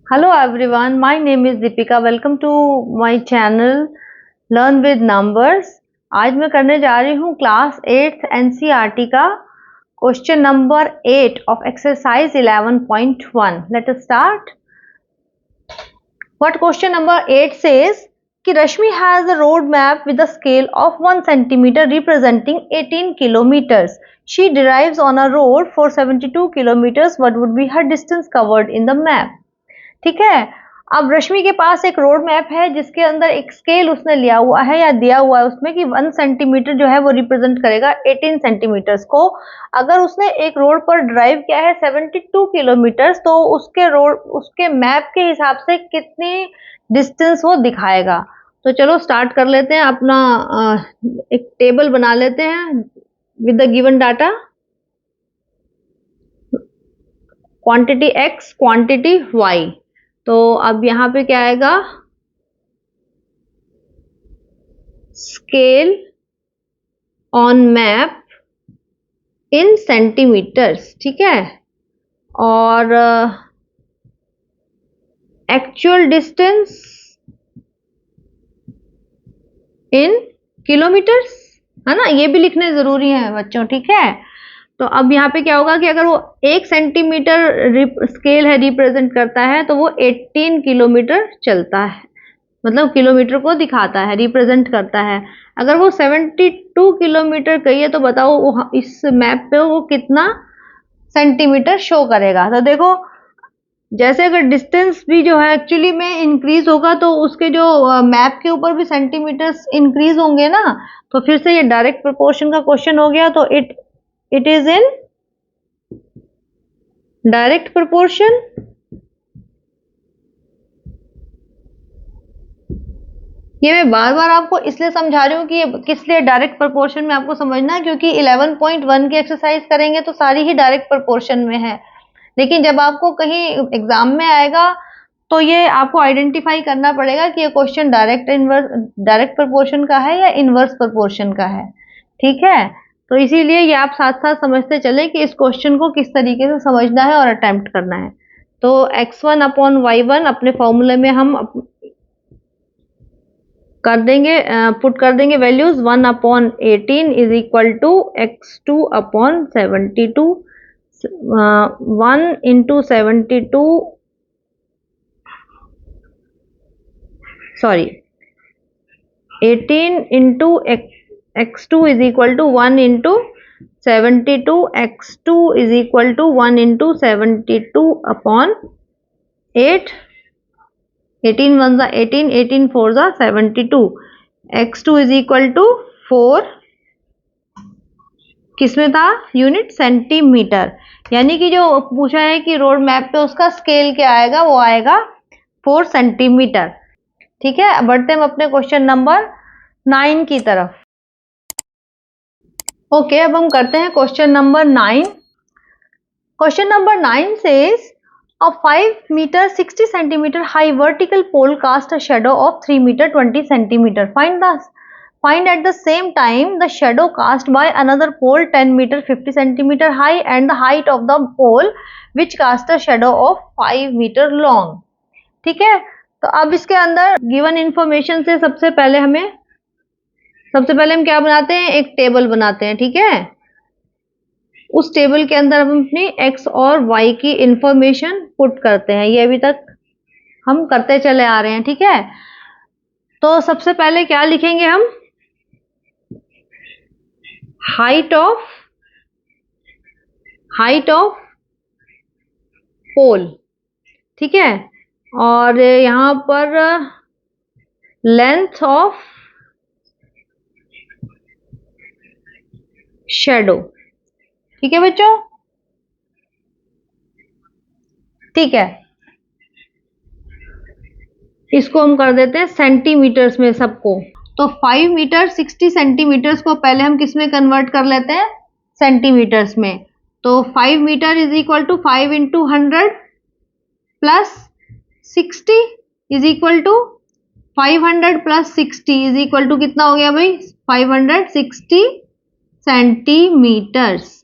Hello everyone, my name is Deepika. Welcome to my channel Learn with Numbers. आज मैं करने जा रही हूँ क्लास 8th NCERT का question number 8 of exercise 11.1. Let us start. What question number 8 says कि Rashmi has a road map with a scale of 1 centimeter representing 18 kilometers. She drives on a road for 72 kilometers. What would be her distance covered in the map? ठीक है, अब रश्मि के पास एक road map है जिसके अंदर एक स्केल उसने लिया हुआ है या दिया हुआ है उसमें कि 1 सेंटीमीटर जो है वो रिप्रेजेंट करेगा 18 सेंटीमीटर्स को. अगर उसने एक रोड पर ड्राइव किया है 72 किलोमीटर्स तो उसके मैप के हिसाब से कितनी डिस्टेंस वो दिखाएगा. तो चलो स्टार्ट कर लेते हैं. अपना एक टेबल बना लेते हैं with the given data. Quantity x, quantity y. तो अब यहाँ पे क्या आएगा, scale on map in centimetres. ठीक है, और एक्चुअल डिस्टेंस इन किलोमीटर्स, है ना, ये भी लिखने जरूरी है बच्चों. ठीक है, तो अब यहाँ पे क्या होगा कि अगर वो 1 सेंटीमीटर स्केल है रिप्रेजेंट करता है तो वो 18 किलोमीटर चलता है, मतलब किलोमीटर को दिखाता है, रिप्रेजेंट करता है. अगर वो 72 किलोमीटर कही है तो बताओ वो इस मैप पे वो कितना सेंटीमीटर शो करेगा. तो देखो, जैसे अगर डिस्टेंस भी जो है एक्चुअली में इंक्रीज होगा तो उसके जो मैप के ऊपर भी सेंटीमीटर्स इंक्रीज होंगे ना, तो फिर से ये डायरेक्ट प्रोपोर्शन का क्वेश्चन हो गया. तो it is in direct proportion. ये मैं बार बार आपको इसलिए समझा रही हूँ कि किस लिए डायरेक्ट प्रोपोर्शन में आपको समझना है, क्योंकि 11.1 की एक्सरसाइज करेंगे तो सारी ही डायरेक्ट प्रोपोर्शन में है. लेकिन जब आपको कहीं एग्जाम में आएगा तो ये आपको आइडेंटिफाई करना पड़ेगा कि ये क्वेश्चन डायरेक्ट प्रोपोर्शन का है या इनवर्स प्रोपोर्शन का है. ठीक है, तो इसीलिए ये आप साथ साथ समझते चले कि इस क्वेश्चन को किस तरीके से समझना है और अटेम्प्ट करना है. तो x1 अपॉन y1 अपने फॉर्मूले में हम कर देंगे, पुट कर देंगे values. 1 upon 18 is equal to x2 upon 72. 1 into 72, sorry 18 into x2 is equal to 1 into 72. x2 is equal to 1 into 72 upon 8. 18 1 जा 18, 18 4 जा 72. x2 is equal to 4. किसमें था यूनिट, सेंटीमीटर. यानी कि जो पूछा है कि रोड मैप पे उसका स्केल क्या आएगा, वो आएगा 4 सेंटीमीटर. ठीक है, बढ़ते हम अपने क्वेश्चन नंबर 9 की तरफ. ओके, अब हम करते हैं question number 9. Question number 9 says a 5 meter 60 centimeter high vertical pole cast a shadow of 3 meter 20 centimeter. Find at the same time the shadow cast by another pole 10 meter 50 centimeter high and the height of the pole which cast a shadow of 5 meter long. ठीक है, तो अब इसके अंदर given information से सबसे पहले हम क्या बनाते हैं, एक टेबल बनाते हैं. ठीक है, उस टेबल के अंदर हम अपनी x और y की इंफॉर्मेशन पुट करते हैं. ये अभी तक हम करते चले आ रहे हैं. ठीक है, तो सबसे पहले क्या लिखेंगे हम, हाइट ऑफ पोल. ठीक है, और यहां पर लेंथ ऑफ शेडो. ठीक है बच्चों, ठीक है, इसको हम कर देते हैं सेंटीमीटर्स में सबको. तो 5 मीटर 60 सेंटीमीटर्स को पहले हम किस में कन्वर्ट कर लेते हैं, सेंटीमीटर्स में. तो 5 metre is equal to 5 into 100 plus 60 is equal to 500 plus 60 is equal to कितना हो गया भाई, 560 सेंटीमीटर्स.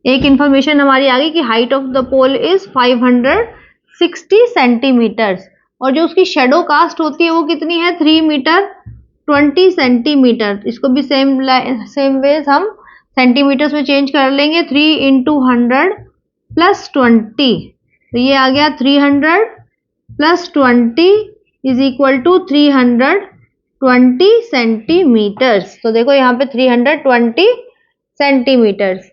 एक इंफॉर्मेशन हमारी आ गई कि height of the pole is 560 60 centimetres, और जो उसकी शेडो कास्ट होती है वो कितनी है 3 मीटर 20 सेंटीमीटर। इसको भी सेम वे हम सेंटीमीटर्स में चेंज कर लेंगे। 3 इंटू 100 प्लस 20, तो ये आ गया 300 plus 20 is equal to 320 centimetres. तो देखो यहाँ पे 320 सेंटीमीटर्स।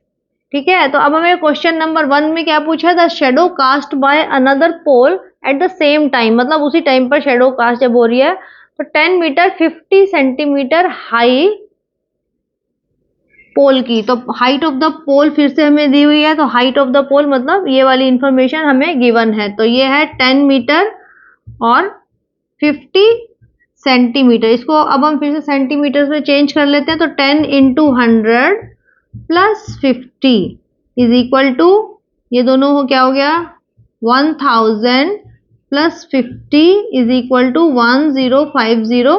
ठीक है, तो अब हमें क्वेश्चन नंबर 1 में क्या पूछा था, shadow cast by another pole at the same time, मतलब उसी टाइम पर शेडो कास्ट जब हो रही है, तो 10 मीटर 50 सेंटीमीटर हाई पोल की। तो हाइट ऑफ द पोल फिर से हमें दी हुई है, तो हाइट ऑफ द पोल मतलब ये वाली इंफॉर्मेशन हमें गिवन है। तो ये है 10 मीटर और 50 सेंटीमीटर। इसको अब हम फिर से सेंटीमीटर में चेंज कर लेते हैं, तो 10 into 100 plus 50 is equal to, ये दोनों हो क्या हो गया 1000 plus 50 is equal to 1050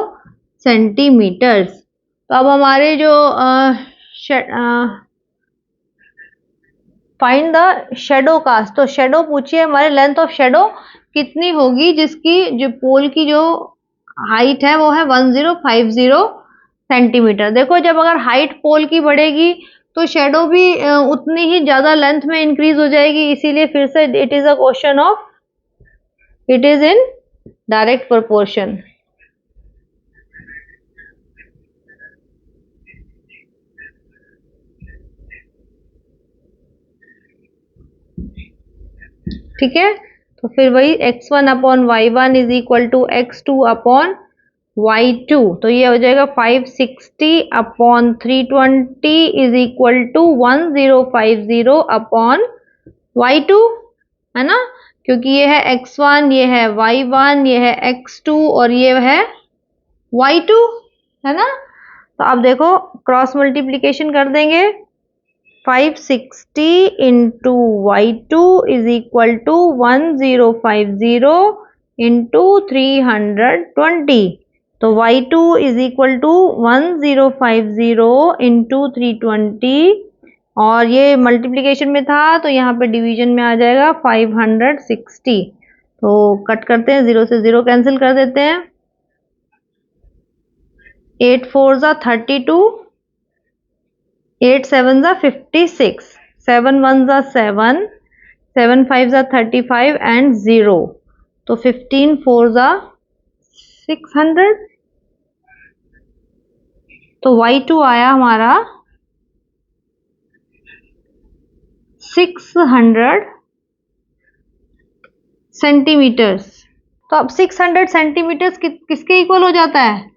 centimetres. तो अब हमारे जो फाइंड द शेडो कास्ट, तो शेडो पूछिए हमारे लेंथ ऑफ शेडो कितनी होगी जिसकी जो पोल की जो हाइट है वो है 1050 सेंटीमीटर। देखो जब अगर हाइट पोल की बढ़ेगी तो शेडो भी उतनी ही ज्यादा लेंथ में इंक्रीज हो जाएगी, इसीलिए फिर से it is a question of, it is in direct proportion. ठीक है, तो फिर वही x1 upon y1 is equal to x2 upon y2, तो ये हो जाएगा 560 upon 320 is equal to 1050 upon y2, है ना, क्योंकि ये है x1, ये है y1, ये है x2 और ये है y2, है ना। तो अब देखो क्रॉस मल्टीप्लीकेशन कर देंगे, 560 into y2 is equal to 1050 into 320, तो y2 is equal to 1050 into 320, और ये मल्टीप्लिकेशन में था तो यहाँ पे डिवीजन में आ जाएगा 560। तो कट करते हैं, 0 से 0 कैंसिल कर देते हैं, 8 4 जा 32, 8 7 जा 56, 7 1 जा 7, 7 5 जा 35 एंड 0, तो 15 4 जा 600, तो y2 आया हमारा 600 सेंटीमीटर्स। तो अब 600 सेंटीमीटर्स किसके इक्वल हो जाता है,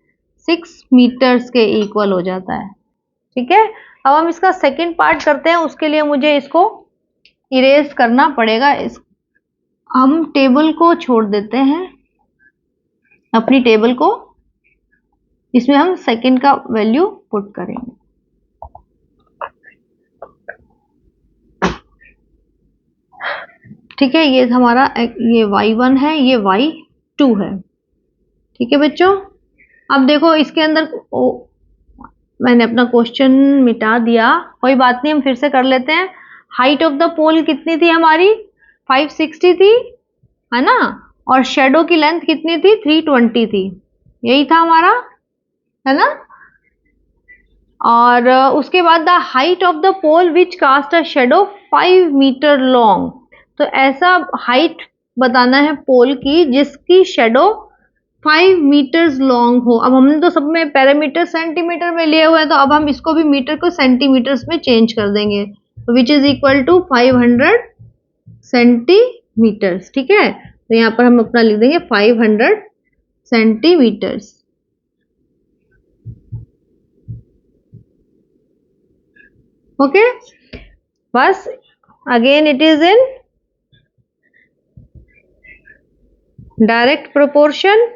6 मीटर्स के इक्वल हो जाता है। ठीक है, अब हम इसका सेकंड पार्ट करते हैं, उसके लिए मुझे इसको इरेज करना पड़ेगा। हम टेबल को छोड़ देते हैं, अपनी टेबल को, इसमें हम सेकंड का वैल्यू पुट करेंगे। ठीक है, ये हमारा ये y1 है, ये y2 है। ठीक है बच्चों, अब देखो इसके अंदर मैंने अपना क्वेश्चन मिटा दिया, कोई बात नहीं, हम फिर से कर लेते हैं। हाइट ऑफ द पोल कितनी थी हमारी 560 थी, है ना, और शेडो की लेंथ कितनी थी 320 थी, यही था हमारा, है ना। और उसके बाद the height of the pole which cast a shadow 5 metre long, तो ऐसा हाइट बताना है पोल की जिसकी शेडो 5 मीटर्स लॉन्ग हो। अब हमने तो सब में पैरामीटर सेंटीमीटर में लिए हुए हैं, तो अब हम इसको भी मीटर को सेंटीमीटर्स में चेंज कर देंगे, तो which is equal to 500 centimetres. ठीक है, तो यहाँ पर हम अपना लिख देंगे 500 सेंटीमीटर्स। ओके, बस again it is in direct proportion,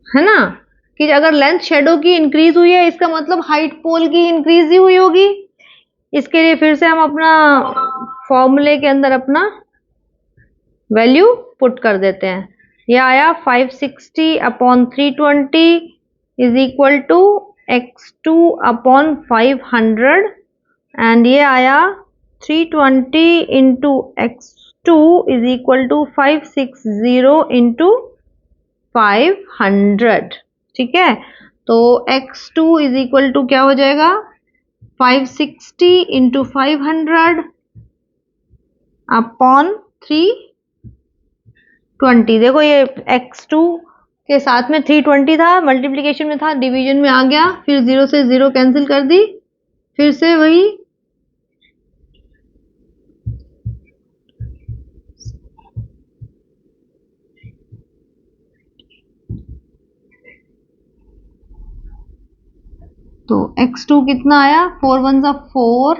है ना, कि अगर लेंथ शेडो की इंक्रीज हुई है इसका मतलब हाइट पोल की इंक्रीज ही हुई होगी। इसके लिए फिर से हम अपना फॉर्मूले के अंदर अपना वैल्यू पुट कर देते हैं। ये आया 560 upon 320 is equal to x2 upon 500, and ये आया 320 into x2 is equal to 560 into 500। ठीक है, तो x2 इज इक्वल टू क्या हो जाएगा 560 इंटू 500 अपॉन 320। देखो ये x2 के साथ में 320 था, मल्टीप्लीकेशन में था, डिवीजन में आ गया, फिर 0 से 0 कैंसिल कर दी, फिर से वही तो x2 कितना आया 4 1 ज़ा 4,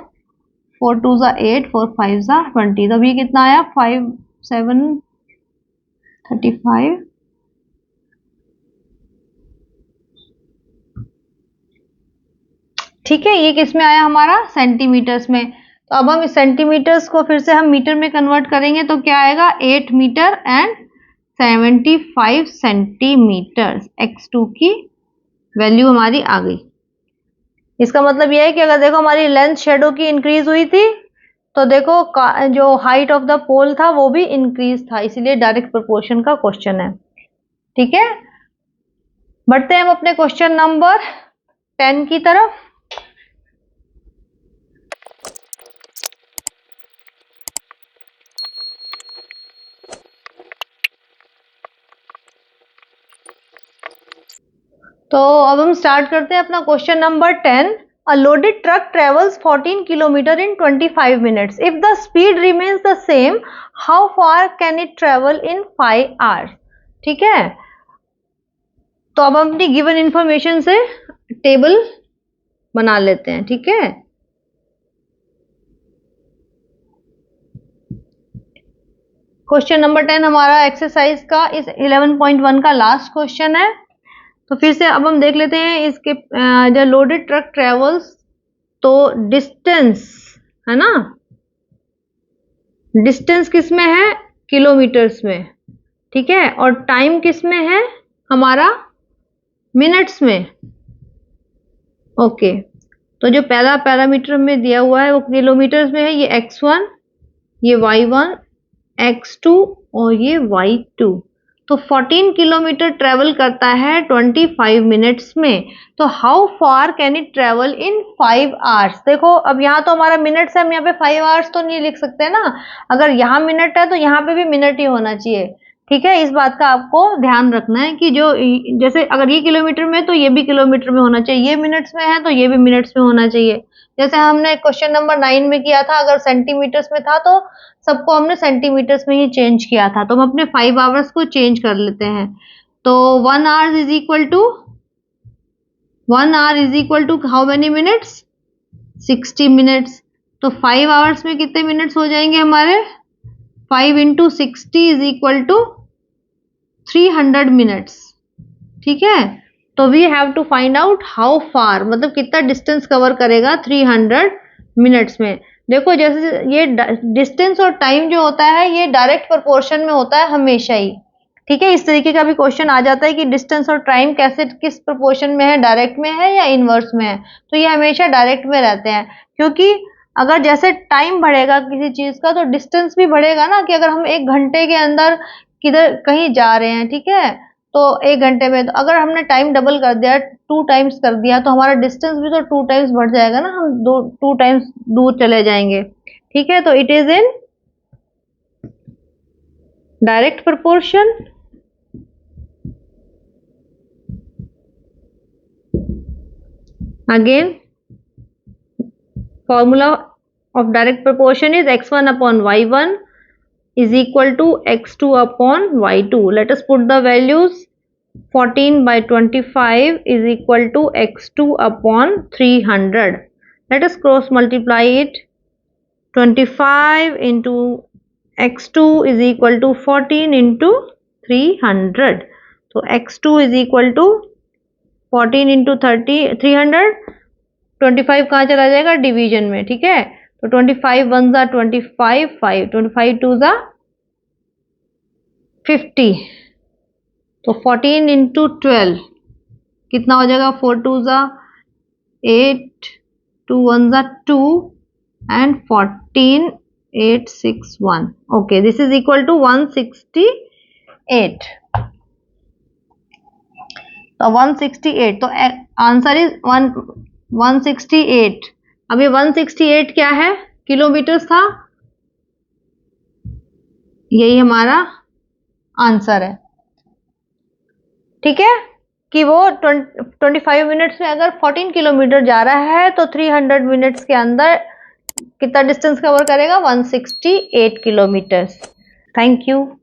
4 2 ज़ा 8, 4 5 ज़ा 20। तो अभी कितना आया 5 7 35। ठीक है, ये किस में आया हमारा सेंटीमीटर्स में। तो अब हम इस सेंटीमीटर्स को फिर से हम मीटर में कन्वर्ट करेंगे तो क्या आएगा 8 मीटर एंड 75 सेंटीमीटर। x2 की वैल्यू हमारी आ गई। इसका मतलब यह है कि अगर देखो हमारी लेंथ शेडो की इंक्रीज हुई थी तो देखो जो हाइट ऑफ द पोल था वो भी इंक्रीज था, इसीलिए डायरेक्ट प्रोपोर्शन का क्वेश्चन है। ठीक है, बढ़ते हैं हम अपने क्वेश्चन नंबर 10 की तरफ। तो अब हम स्टार्ट करते हैं अपना question number 10। A loaded truck travels 14 kilometer in 25 minutes. If the speed remains the same, how far can it travel in 5 hours? ठीक है, तो अब हम अपनी गिवन इंफॉर्मेशन से टेबल बना लेते हैं। ठीक है, क्वेश्चन नंबर 10 हमारा एक्सरसाइज का इस 11.1 का लास्ट क्वेश्चन है। तो फिर से अब हम देख लेते हैं इसके जो लोडेड ट्रक ट्रेवल्स, तो डिस्टेंस है ना, डिस्टेंस किस में है किलोमीटर्स में। ठीक है, और टाइम किस में है हमारा मिनट्स में। ओके, तो जो पहला पैरामीटर में दिया हुआ है वो किलोमीटर्स में है, ये x1, ये y1, x2 और ये y2। तो 14 किलोमीटर ट्रेवल करता है 25 मिनट्स में। तो how far can it travel in 5 hours. देखो अब यहाँ तो हमारा मिनट्स है, हम यहाँ पे 5 आवर्स तो नहीं लिख सकते ना, अगर यहाँ मिनट है तो यहाँ पे भी मिनट ही होना चाहिए। ठीक है, इस बात का आपको ध्यान रखना है कि जो जैसे अगर ये किलोमीटर में तो ये भी किलोमीटर में होना चाहिए, ये मिनट्स में है तो ये भी मिनट्स में होना चाहिए। जैसे हमने क्वेश्चन नंबर 9 में किया था, अगर सेंटीमीटर्स में था तो सबको हमने सेंटीमीटर्स में ही चेंज किया था। तो हम अपने 5 आवर्स को चेंज कर लेते हैं। तो 1 hour is equal to 1 hour is equal to how many minutes 60 minutes. तो 5 आवर्स में कितने मिनट्स हो जाएंगे हमारे 5 into 60 is equal to 300 minutes. ठीक है, तो we have to find out how far, मतलब कितना डिस्टेंस कवर करेगा 300 मिनट्स में। देखो जैसे ये डिस्टेंस और टाइम जो होता है ये डायरेक्ट प्रोपोर्शन में होता है हमेशा ही। ठीक है, इस तरीके का भी क्वेश्चन आ जाता है कि डिस्टेंस और टाइम कैसे किस प्रोपोर्शन में है, डायरेक्ट में है या इनवर्स में है। तो ये हमेशा डायरेक्ट में रहते हैं, क्योंकि अगर जैसे टाइम बढ़ेगा किसी चीज का तो डिस्टेंस भी बढ़ेगा ना, कि अगर हम 1 घंटे के अंदर किधर कहीं जा रहे हैं, ठीक है, तो 1 घंटे में, तो अगर हमने टाइम डबल कर दिया 2 टाइम्स कर दिया तो हमारा डिस्टेंस भी तो 2 टाइम्स बढ़ जाएगा ना, हम 2 टाइम्स दूर चले जाएंगे। ठीक है, तो it is in direct proportion. Again, formula of direct proportion is x1 upon y1 is equal to x2 upon y2. Let us put the values. 14 by 25 is equal to x2 upon 300. Let us cross multiply it. 25 into x2 is equal to 14 into 300. So x2 is equal to 14 into 300, 25 कहाँ चला जाएगा division में। ठीक है, तो 25 1 ज़ा 25, 5 25 2 ज़ा 50। तो 14 इंटू 12 कितना हो जाएगा 4 2 ज़ा 8, 2 1 ज़ा 2, and 14,861. Okay, this is equal to 168. तो 168, तो आंसर इज 168. अब ये 168 क्या है, किलोमीटर्स था, यही हमारा आंसर है. ठीक है, कि वो 25 मिनट्स में अगर 14 किलोमीटर जा रहा है तो 300 मिनट्स के अंदर कितना डिस्टेंस कवर करेगा, 168 किलोमीटर्स. Thank you.